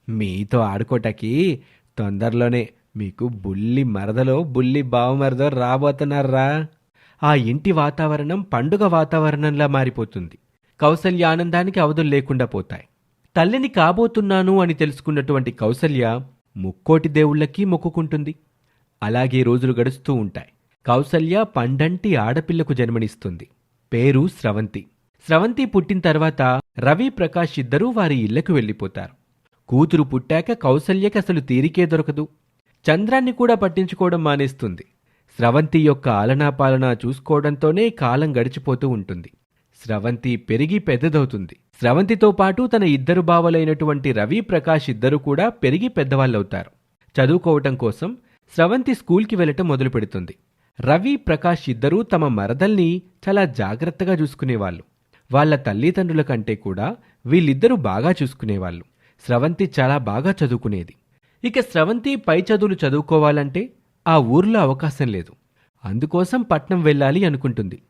మీతో ఆడుకోటాకి తొందరలోనే మీకు బుల్లి మరదలో బుల్లి బావమరదో రాబోతున్నారా. ఆ ఇంటి వాతావరణం పండుగ వాతావరణంలా మారిపోతుంది. కౌసల్య ఆనందానికి అవధులు లేకుండా పోతాయి. తల్లిని కాబోతున్నాను అని తెలుసుకున్నటువంటి కౌసల్య ముక్కోటి దేవుళ్ళకి మొక్కుకుంటుంది. అలాగే రోజులు గడుస్తూ ఉంటాయి. కౌసల్య పండంటి ఆడపిల్లకు జన్మనిస్తుంది. పేరు స్రవంతి. స్రవంతి పుట్టిన తర్వాత రవి ప్రకాష్ ఇద్దరూ వారి ఇళ్లకు వెళ్ళిపోతారు. కూతురు పుట్టాక కౌసల్యకి అసలు తీరికే దొరకదు. చంద్రాన్ని కూడా పట్టించుకోవడం మానేస్తుంది. స్రవంతి యొక్క ఆలనాపాలనా చూసుకోవడంతోనే కాలం గడిచిపోతూ ఉంటుంది. స్రవంతి పెరిగి పెద్దదవుతుంది. స్రవంతితో పాటు తన ఇద్దరు బావలైనటువంటి రవి ప్రకాష్ ఇద్దరు కూడా పెరిగి పెద్దవాళ్ళవుతారు. చదువుకోవటం కోసం స్రవంతి స్కూల్కి వెళ్లటం మొదలు పెడుతుంది. రవి ప్రకాష్ ఇద్దరూ తమ మరదల్ని చాలా జాగ్రత్తగా చూసుకునేవాళ్ళు. వాళ్ల తల్లిదండ్రుల కంటే కూడా వీళ్ళిద్దరూ బాగా చూసుకునేవాళ్ళు. స్రవంతి చాలా బాగా చదువుకునేది. ఇక స్రవంతి పై చదువులు చదువుకోవాలంటే ఆ ఊర్లో అవకాశం లేదు. అందుకోసం పట్నం వెళ్ళాలి అనుకుంటుంది.